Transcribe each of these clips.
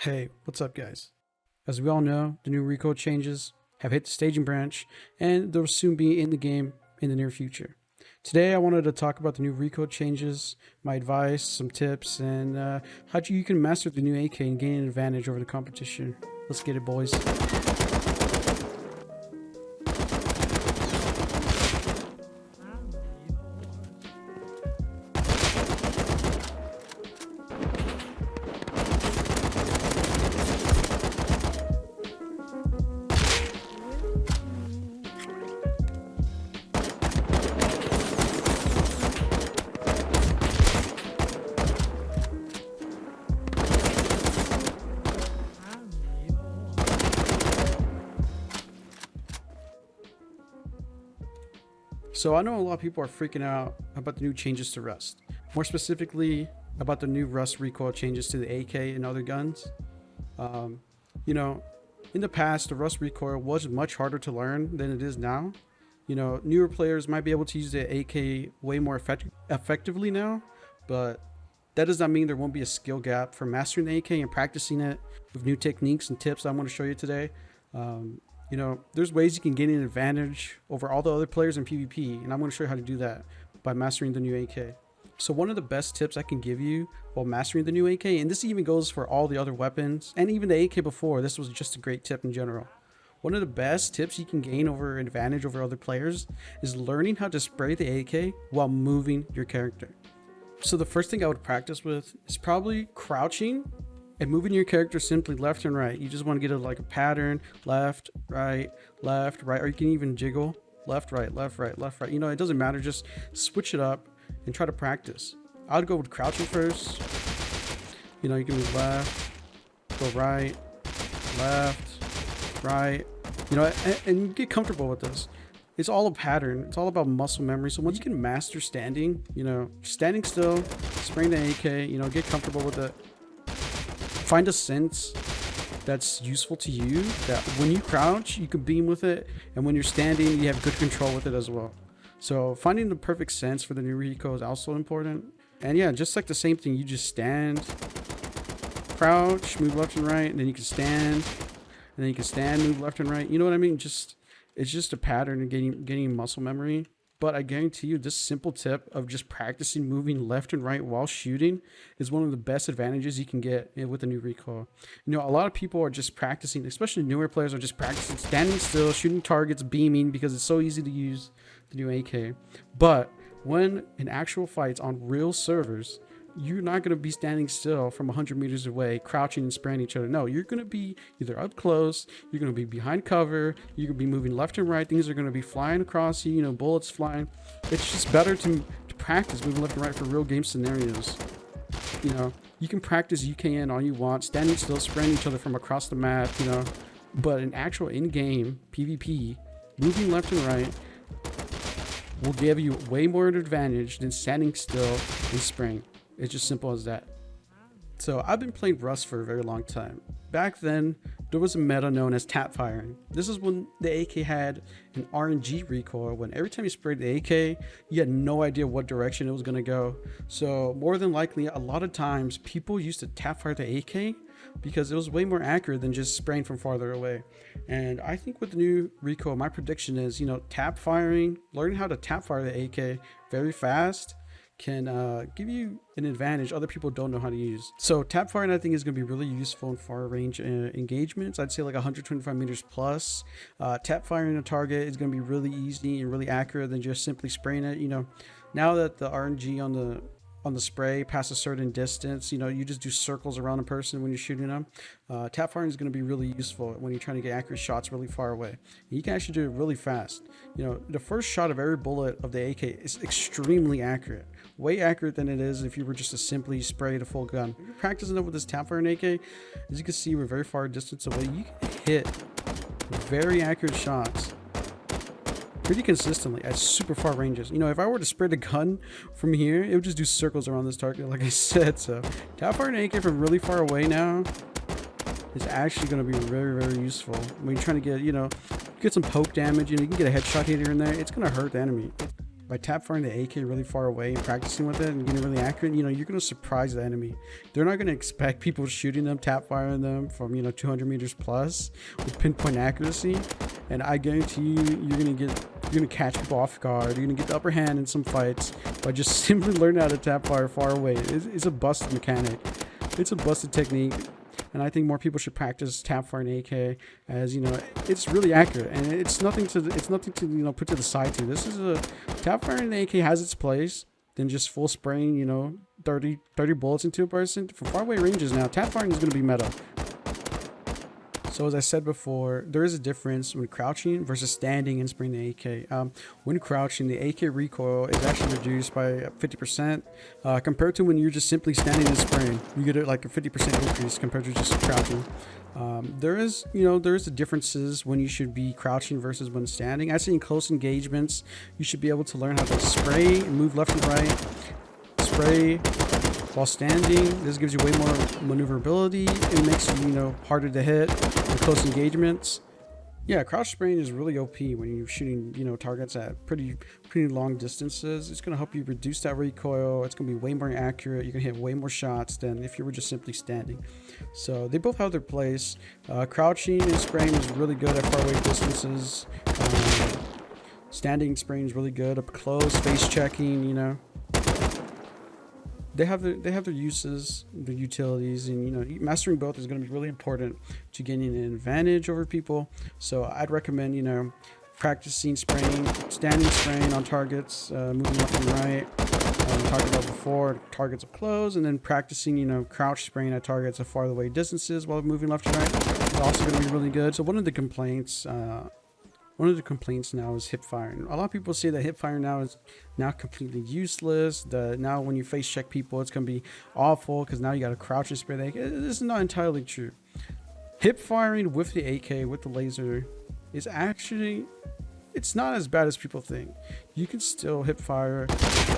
Hey, what's up guys? As we all know, the new Recoil changes have hit the staging branch and they'll soon be in the game in the near future. Today I wanted to talk about the new Recoil changes, my advice, some tips, and how you can master the new AK and gain an advantage over the competition. Let's get it, boys. So I know a lot of people are freaking out about the new changes to Rust. More specifically, about the new Rust recoil changes to the AK and other guns. In the past, the Rust recoil was much harder to learn than it is now. Newer players might be able to use the AK way more effectively now, but that does not mean there won't be a skill gap for mastering the AK and practicing it with new techniques and tips I'm going to show you today. There's ways you can gain an advantage over all the other players in PvP, and I'm going to show you how to do that by mastering the new AK. So one of the best tips I can give you while mastering the new AK, and this even goes for all the other weapons and even the AK before, this was just a great tip in general. One of the best tips you can gain over an advantage over other players is learning how to spray the AK while moving your character. So the first thing I would practice with is probably crouching and moving your character simply left and right. You just want to get it like a pattern, left, right, or you can even jiggle left, right, left, right, left, right. It doesn't matter, just switch it up and try to practice. I would go with crouching first. You can move left, go right, left, right, and get comfortable with this. It's all a pattern. It's all about muscle memory. So once you can master standing, standing still, spraying the AK, get comfortable with it. Find a sense that's useful to you, that when you crouch, you can beam with it, and when you're standing, you have good control with it as well. So finding the perfect sense for the new recoil is also important. And yeah, just like the same thing, you just stand, crouch, move left and right, and then you can stand, and then you can stand, move left and right. You know what I mean? It's just a pattern of getting muscle memory. But I guarantee you, this simple tip of just practicing moving left and right while shooting is one of the best advantages you can get with the new recoil. A lot of people are just practicing, especially newer players are just practicing standing still, shooting targets, beaming, because it's so easy to use the new AK. But when in actual fights on real servers, you're not going to be standing still from 100 meters away, crouching and spraying each other. No, you're going to be either up close, you're going to be behind cover, you're going to be moving left and right, things are going to be flying across you, bullets flying. It's just better to practice moving left and right for real game scenarios. You can practice UKN all you want, standing still, spraying each other from across the map, but an actual in-game PvP, moving left and right will give you way more advantage than standing still and spraying. It's just simple as that. So I've been playing Rust for a very long time. Back then, there was a meta known as tap firing. This is when the AK had an RNG recoil, when every time you sprayed the AK, you had no idea what direction it was going to go. So more than likely, a lot of times people used to tap fire the AK because it was way more accurate than just spraying from farther away. And I think with the new recoil, my prediction is, tap firing, learning how to tap fire the AK very fast can give you an advantage other people don't know how to use. So tap firing, I think, is going to be really useful in far range engagements. I'd say like 125 meters plus. Tap firing a target is going to be really easy and really accurate than just simply spraying it. Now that the RNG on the spray past a certain distance, you just do circles around a person when you're shooting them. Tap firing is going to be really useful when you're trying to get accurate shots really far away. You can actually do it really fast. The first shot of every bullet of the AK is extremely accurate, way accurate than it is if you were just to simply spray the full gun. If you're practicing enough with this tap firing AK, as you can see, we're very far distance away. You can hit very accurate shots pretty consistently at super far ranges. If I were to spray the gun from here, it would just do circles around this target, like I said. So tap firing AK from really far away now is actually going to be very, very useful when you're trying to get some poke damage. You can get a headshot here and there. It's going to hurt the enemy. by tap firing the AK really far away and practicing with it and getting really accurate, you know, you're going to surprise the enemy. They're not going to expect people shooting them, tap firing them from, you know, 200 meters plus with pinpoint accuracy. And I guarantee you, you're going to catch people off guard. You're going to get the upper hand in some fights by just simply learning how to tap fire far away. It's a busted mechanic. It's a busted technique. And I think more people should practice tap firing AK, as you know, it's really accurate and it's nothing to you know put to the side to. This is a tap firing AK has its place than just full spraying, you know, 30 bullets into a person for far away ranges. Now tap firing is going to be meta. So as I said before, there is a difference when crouching versus standing and spraying the AK. When crouching, the AK recoil is actually reduced by 50% compared to when you're just simply standing and spraying. You get like a 50% increase compared to just crouching. There is the differences when you should be crouching versus when standing. I'd say in close engagements, you should be able to learn how to spray and move left and right. Spray while standing. This gives you way more maneuverability. It makes you, you know, harder to hit in close engagements. Yeah, crouch spraying is really OP when you're shooting, you know, targets at pretty long distances. It's going to help you reduce that recoil. It's going to be way more accurate. You can hit way more shots than if you were just simply standing. So they both have their place. Crouching and spraying is really good at faraway distances. Standing and spraying is really good up close. Face checking, you know. They have their uses, their utilities, and you know, mastering both is going to be really important to gaining an advantage over people. So I'd recommend, you know, practicing spraying, standing spraying on targets, moving left and right, target level 4, targets up close, and then practicing, you know, crouch spraying at targets at far away distances while moving left and right is also going to be really good. So one of the complaints now is hip firing. A lot of people say that hip firing now is completely useless. Now when you face check people, it's gonna be awful because now you got to crouch and spray the AK. This is not entirely true. Hip firing with the AK, with the laser, is actually, it's not as bad as people think. You can still hip fire.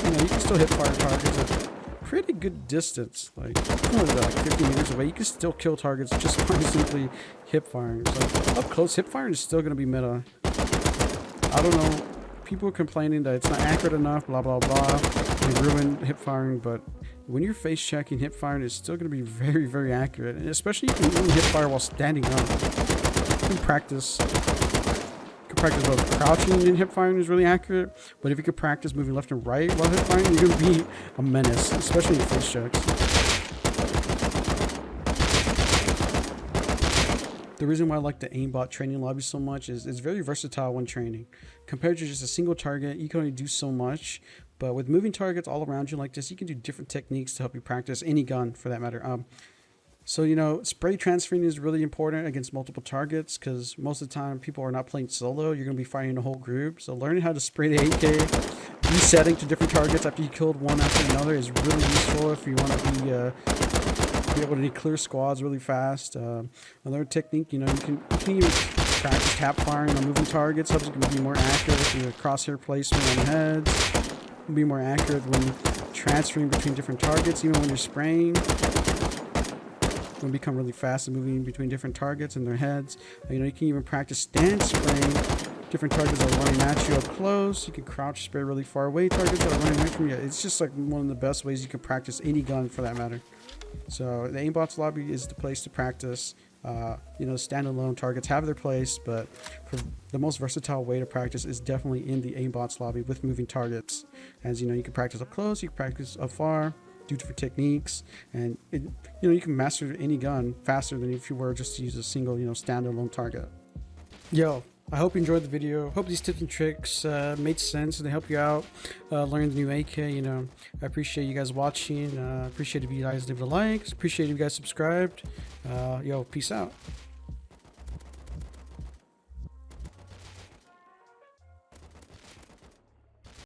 You know, you can still hip fire targets at pretty good distance, like 50 meters away. You can still kill targets just by simply hip firing. So up close, hip firing is still going to be meta. I don't know, people are complaining that it's not accurate enough, blah blah blah, they ruin hip firing, but when you're face checking, hip firing is still going to be very, very accurate, and especially you can even hip fire while standing up. You can practice both crouching and hip firing is really accurate, but if you could practice moving left and right while hip firing, you're going to be a menace, especially in face checks. The reason why I like the aimbot training lobby so much is it's very versatile when training. Compared to just a single target, you can only do so much, but with moving targets all around you like this, you can do different techniques to help you practice any gun for that matter. So, you know, spray transferring is really important against multiple targets because most of the time people are not playing solo. You're going to be fighting a whole group. So learning how to spray the AK, resetting to different targets after you killed one after another is really useful if you want to be able to clear squads really fast. Another technique, you know, you can even practice tap firing on moving targets. Helps you be more accurate with your crosshair placement on heads. Be more accurate when transferring between different targets, even when you're spraying. Will become really fast and moving between different targets and their heads. You know, you can even practice stand spraying. Different targets are running at you up close. You can crouch spray really far away. Targets that are running away from you. It's just like one of the best ways you can practice any gun for that matter. So the aimbots lobby is the place to practice. You know, standalone targets have their place, but for the most versatile way to practice is definitely in the aimbots lobby with moving targets. As you know, you can practice up close, you can practice up far, do different techniques, and you know, you can master any gun faster than if you were just to use a single, you know, standalone target. Yo, I hope you enjoyed the video. Hope these tips and tricks made sense and they help you out learn the new AK. You know, I appreciate you guys watching. Appreciate if you guys leave a like. Appreciate if you guys subscribed. Yo, peace out.